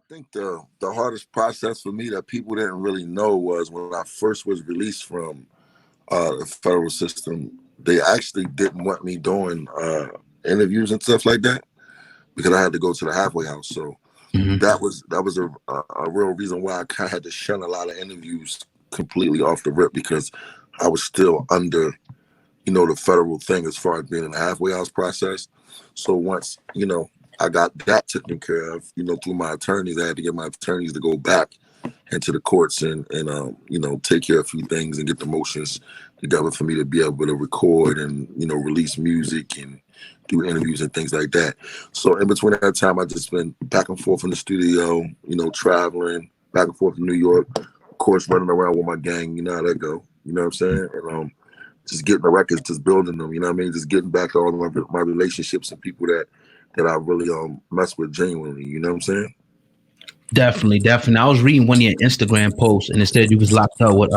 think the hardest process for me that people didn't really know was when I first was released from the federal system. They actually didn't want me doing interviews and stuff like that because I had to go to the halfway house. So that was a real reason why I kind of had to shun a lot of interviews completely off the rip because I was still under, the federal thing as far as being in the halfway house process. So once, I got that taken care of, through my attorneys. I had to get my attorneys to go back into the courts and take care of a few things and get the motions together for me to be able to record and, release music and do interviews and things like that. So in between that time, I just been back and forth in the studio, traveling back and forth to New York, of course, running around with my gang, you know how that go, you know what I'm saying? And just getting the records, just building them, you know what I mean? Just getting back to all of my relationships and people that I really mess with genuinely, you know what I'm saying? Definitely. I was reading one of your Instagram posts, and instead you was locked up with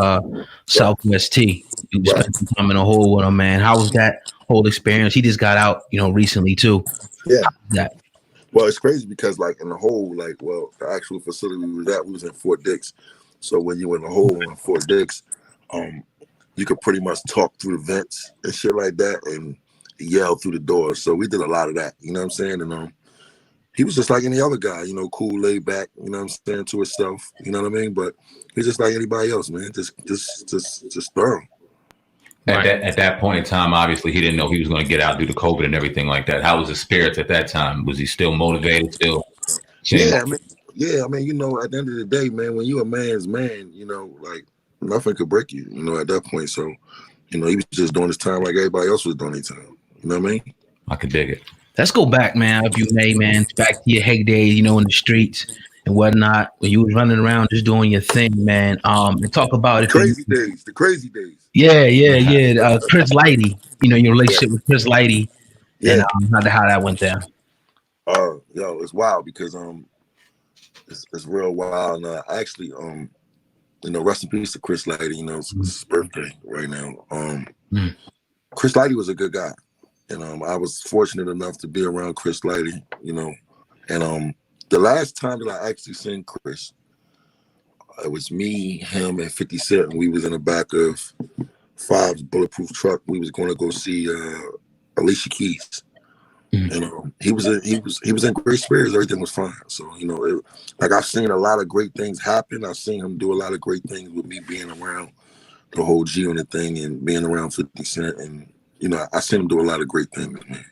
Southwest T. You spent some time in a hole with him, man. How was that whole experience? He just got out, recently too. Yeah. Well, it's crazy because like in the hole, the actual facility we was in Fort Dix. So when you in the hole in Fort Dix, you could pretty much talk through the vents and shit like that and yell through the doors. So we did a lot of that, you know what I'm saying? And he was just like any other guy, cool, laid back, you know what I'm saying, to himself, you know what I mean? But he's just like anybody else, man. Just thorough. At that point in time, obviously he didn't know he was going to get out due to COVID and everything like that. How was his spirits at that time? Was he still motivated? Still? Yeah, I mean, at the end of the day, man, when you a man's man, nothing could break you, at that point. So, he was just doing his time like everybody else was doing their time. You know what I mean? I could dig it. Let's go back, man, if you may, man, back to your heyday, in the streets and whatnot, when you was running around just doing your thing, man. And talk about the crazy days. Yeah. Chris Lighty, your relationship with Chris Lighty, and how that went down. It's wild because it's real wild. And actually, rest in peace to Chris Lighty. It's his birthday right now. Chris Lighty was a good guy. And I was fortunate enough to be around Chris Lighty, and the last time that I actually seen Chris, it was me, him, and 50 Cent, and we was in the back of Five's bulletproof truck. We was going to go see Alicia Keys, and he was in great spirits. Everything was fine. So I've seen a lot of great things happen. I've seen him do a lot of great things with me being around the whole G Unit thing and being around 50 Cent and. I seen him do a lot of great things, man.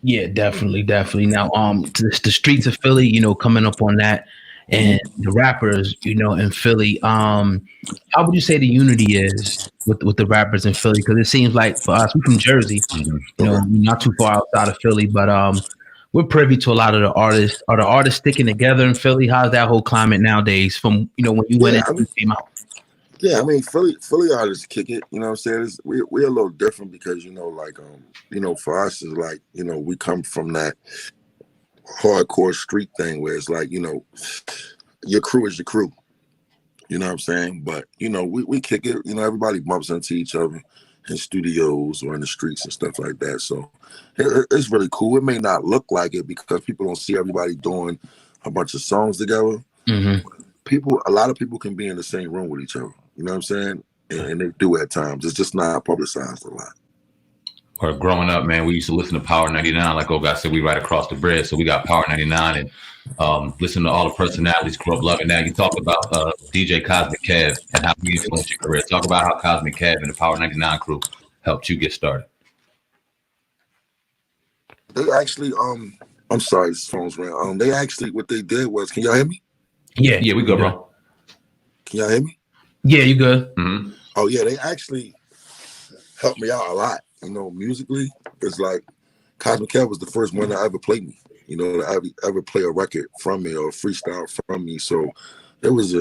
Yeah, definitely. Now, the streets of Philly, coming up on that, and the rappers, in Philly. How would you say the unity is with the rappers in Philly? Because it seems like for us, we're from Jersey, we're not too far outside of Philly, but we're privy to a lot of the artists. Are the artists sticking together in Philly? How's that whole climate nowadays? From when you went in and came out. Yeah, I mean, Philly artists kick it. You know what I'm saying? We're a little different because, for us, it's like, we come from that hardcore street thing where it's like, your crew is your crew. You know what I'm saying? But, we kick it. Everybody bumps into each other in studios or in the streets and stuff like that. So it's really cool. It may not look like it because people don't see everybody doing a bunch of songs together. A lot of people can be in the same room with each other. You know what I'm saying? And they do at times. It's just not publicized a lot. Or growing up, man, we used to listen to Power 99. Like Oga said, we right across the bridge. So we got Power 99 and listen to all the personalities, grew up loving that. You talk about DJ Cosmic Kev and how he influenced your career. Talk about how Cosmic Kev and the Power 99 crew helped you get started. They actually, I'm sorry, this phone's ringing. They actually, what they did was, can y'all hear me? Yeah, we good, bro. Can y'all hear me? Yeah, you good. Oh yeah, they actually helped me out a lot. Musically, it's like Cosmic Kev was the first one that ever played me. To ever play a record from me or a freestyle from me. So it was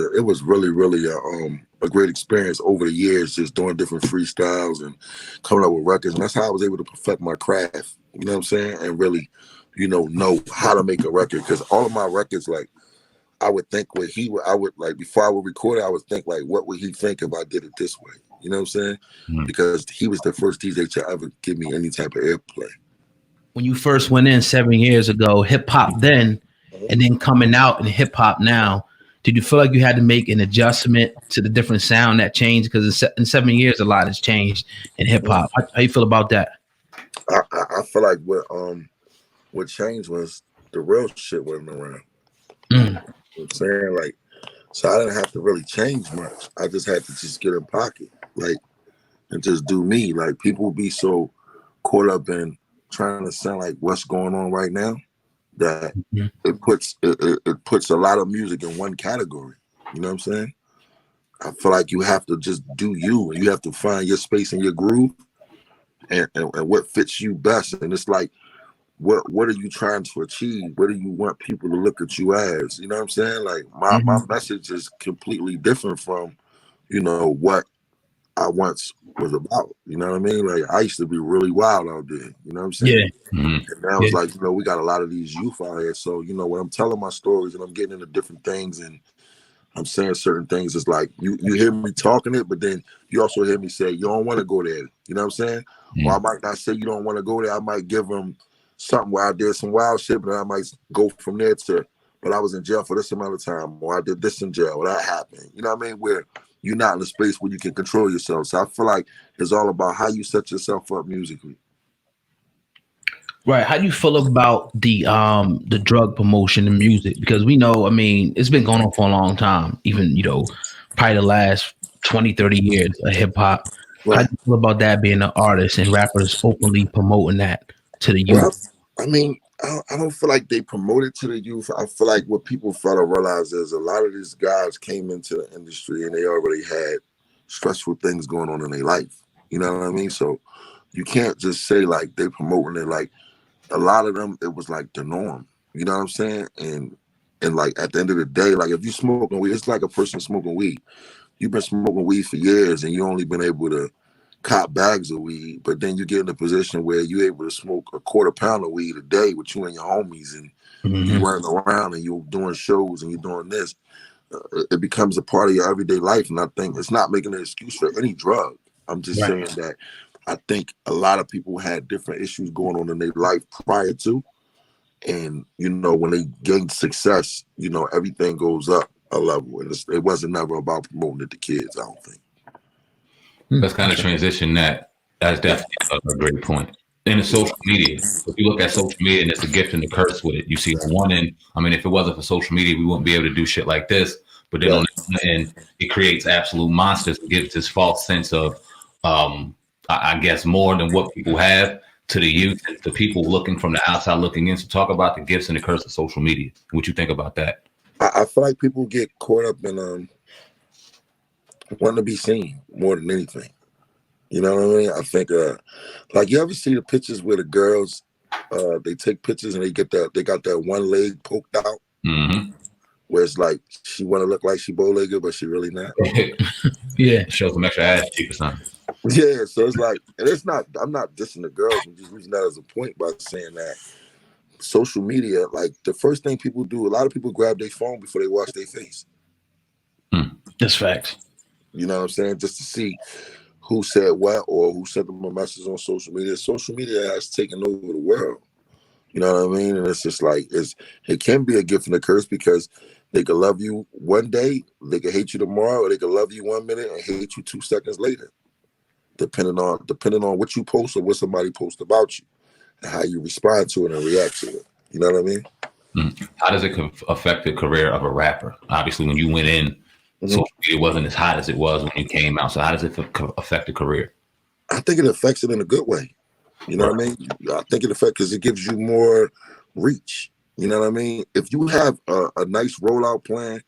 really a great experience over the years, just doing different freestyles and coming up with records. And that's how I was able to perfect my craft. You know what I'm saying? And really, know how to make a record because all of my records, like. I would think before I would record it, I would think like, what would he think if I did it this way? You know what I'm saying? Because he was the first DJ to ever give me any type of airplay. When you first went in 7 years ago, hip hop then, and then coming out in hip hop now, did you feel like you had to make an adjustment to the different sound that changed? Because in 7 years, a lot has changed in hip hop. How you feel about that? I feel like what changed was the real shit wasn't around. Mm. You know what I'm saying? Like, so I didn't have to really change much. I just had to just get in pocket, like, and just do me. Like, people be so caught up in trying to sound like what's going on right now that it puts a lot of music in one category. You know what I'm saying? I feel like you have to just do you, and you have to find your space and your groove, and what fits you best. And it's like, what are you trying to achieve? What do you want people to look at you as? You know what I'm saying? Like, my message is completely different from, what I once was about. You know what I mean? Like, I used to be really wild out there. You know what I'm saying? Yeah. And now it's like, we got a lot of these youth out here. So, when I'm telling my stories and I'm getting into different things and I'm saying certain things, it's like you hear me talking it, but then you also hear me say, you don't want to go there. You know what I'm saying? Or I might not say you don't want to go there. I might give them something where I did some wild shit, but I might go from there to, but I was in jail for this amount of time, or I did this in jail, or that happened. You know what I mean? Where you're not in a space where you can control yourself. So I feel like it's all about how you set yourself up musically. Right. How do you feel about the drug promotion in music? Because we know, I mean, it's been going on for a long time, even, probably the last 20, 30 years of hip hop. Right. How do you feel about that being an artist and rappers openly promoting that to the youth? Well, I mean, I don't feel like they promote it to the youth. I feel like what people fail to realize is a lot of these guys came into the industry and they already had stressful things going on in their life. You know what I mean? So you can't just say like they promoting it. Like, a lot of them, it was like the norm. You know what I'm saying? And like at the end of the day, like if you smoking weed, it's like a person smoking weed. You've been smoking weed for years and you only been able to cop bags of weed, but then you get in a position where you're able to smoke a quarter pound of weed a day with you and your homies, and you running around and you're doing shows and you're doing this. It becomes a part of your everyday life. And I think it's not making an excuse for any drug. I'm just saying that I think a lot of people had different issues going on in their life prior to. And, when they gain success, everything goes up a level. And it wasn't never about promoting it to kids, I don't think. Let's kind of transition that. That's definitely a great point. In the social media, if you look at social media, and it's a gift and a curse with it. You see on one end, I mean, if it wasn't for social media, we wouldn't be able to do shit like this. But then on the other end, it creates absolute monsters. It gives this false sense of, I guess, more than what people have to the youth, to people looking from the outside looking in. So talk about the gifts and the curse of social media. What you think about that? I feel like people get caught up in wanting to be seen more than anything. You know what I mean? I think, like, you ever see the pictures where the girls, they take pictures and they got that one leg poked out, where it's like she want to look like she bow-legged, but she really not. Show some extra ass cheek or something. Yeah, so it's like, and it's not. I'm not dissing the girls. I'm just using that as a point by saying that social media, like the first thing people do, a lot of people grab their phone before they wash their face. That's facts. You know what I'm saying? Just to see who said what or who sent them a message on social media. Social media has taken over the world. You know what I mean? And it's just like, it can be a gift and a curse, because they could love you one day, they could hate you tomorrow, or they could love you 1 minute and hate you 2 seconds later. Depending on what you post or what somebody posts about you and how you respond to it and react to it. You know what I mean? How does it affect the career of a rapper? Obviously, when you went in, social media wasn't as hot as it was when you came out. So how does it affect the career? I think it affects it in a good way. You know what I mean? I think it affects because it gives you more reach. You know what I mean? If you have a nice rollout plan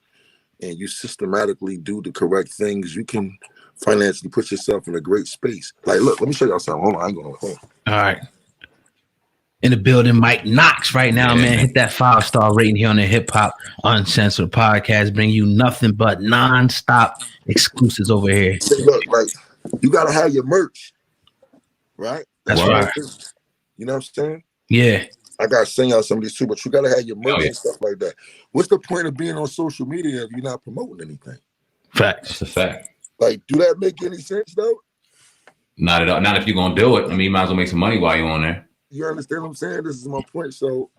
and you systematically do the correct things, you can financially put yourself in a great space. Like, look, let me show y'all something. Hold on, I ain't going home. All right. In the building, Mike Knox right now, man. Hit that 5-star rating here on the Hip Hop Uncensored podcast. Bring you nothing but non-stop exclusives over here. See, look, like, you got to have your merch, right? That's right. You know what I'm saying? Yeah. I got to send y'all some of these too, but you got to have your merch and stuff like that. What's the point of being on social media if you're not promoting anything? Facts. That's a fact. Like, do that make any sense, though? Not at all. Not if you're going to do it. I mean, you might as well make some money while you're on there. You understand what I'm saying? This is my point. So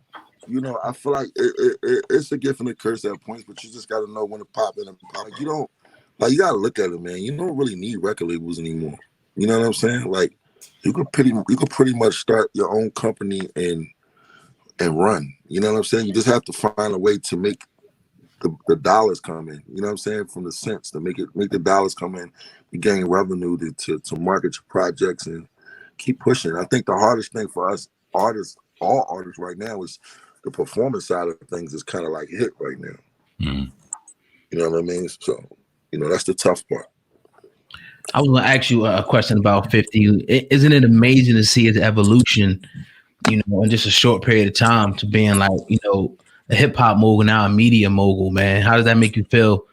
I feel like it's a gift and a curse at points, but you just got to know when to pop in and pop. Like, you don't, like, you got to look at it, man. You don't really need record labels anymore. You know what I'm saying? Like, you could pretty much start your own company and run. You know what I'm saying? You just have to find a way to make the dollars come in. You know what I'm saying? From the cents to make the dollars come in, to gain revenue to market your projects and keep pushing. I think the hardest thing for us artists, all artists right now, is the performance side of things is kind of like hit right now. Mm-hmm. You know what I mean? So, that's the tough part. I was going to ask you a question about 50. Isn't it amazing to see his evolution, in just a short period of time to being like, a hip hop mogul, now a media mogul, man? How does that make you feel,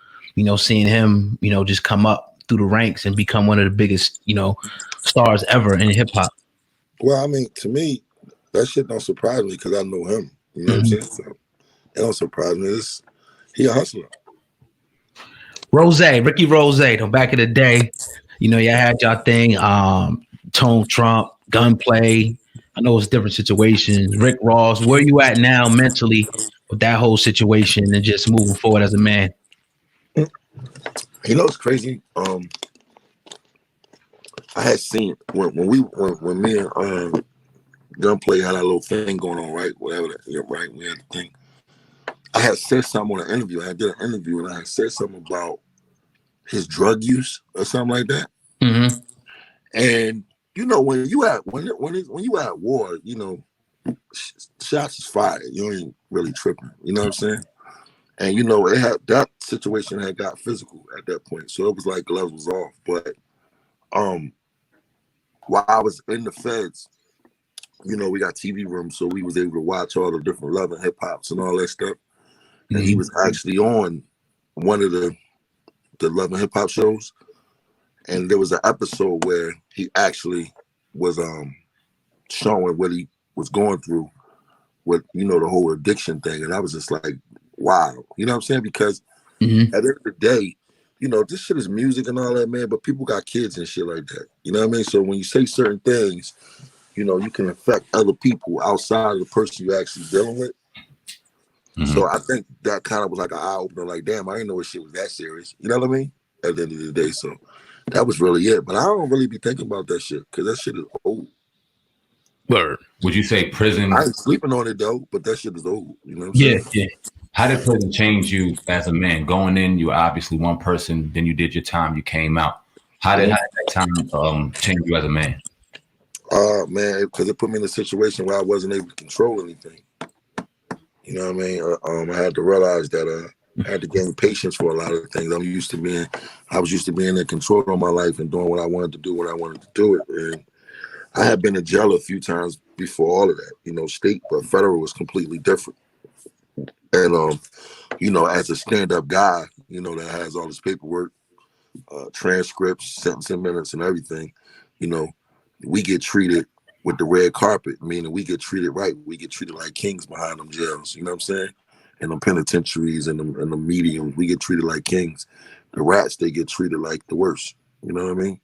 seeing him, just come up through the ranks and become one of the biggest, stars ever in hip hop? Well, I mean, to me, that shit don't surprise me because I know him. You know what I'm saying? So it don't surprise me. He a hustler. Ricky Rose, back in the day, y'all had y'all thing, Tone Trump, Gunplay. I know it's different situations. Rick Ross, where you at now mentally with that whole situation and just moving forward as a man? It's crazy. I had seen when me and Gunplay had our little thing going on, right? Whatever that, right? We had the thing. I had said something on an interview. I did an interview and I had said something about his drug use or something like that. Mm-hmm. And when you at war, shots is fired. You ain't really tripping. You know what I'm saying? And it had, that situation had got physical at that point, so it was like gloves was off. But while I was in the feds, we got TV rooms, so we was able to watch all the different Love and Hip Hops and all that stuff. And he was actually on one of the Love and Hip Hop shows, and there was an episode where he actually was showing what he was going through with the whole addiction thing, and I was just like, wow, you know what I'm saying? Because at the end of the day, this shit is music and all that, man, but people got kids and shit like that. You know what I mean? So when you say certain things, you can affect other people outside of the person you're actually dealing with. Mm-hmm. So I think that kind of was like an eye opener, like, damn, I didn't know this shit was that serious. You know what I mean? At the end of the day. So that was really it. But I don't really be thinking about that shit because that shit is old. Word. Would you say prison? I ain't sleeping on it though, but that shit is old. You know what I'm saying? Yeah. How did prison change you as a man? Going in, you were obviously one person. Then you did your time. You came out. How did that time change you as a man? Man, because it put me in a situation where I wasn't able to control anything. You know what I mean? I had to realize that I had to gain patience for a lot of things. I was used to being in control of my life and doing what I wanted to do when I wanted to do it. And I had been in jail a few times before all of that. State, but federal was completely different. And as a stand-up guy, that has all this paperwork, transcripts, sentencing minutes, and everything, we get treated with the red carpet, meaning we get treated right. We get treated like kings behind them jails. You know what I'm saying? And them penitentiaries and the mediums, we get treated like kings. The rats, they get treated like the worst. You know what I mean?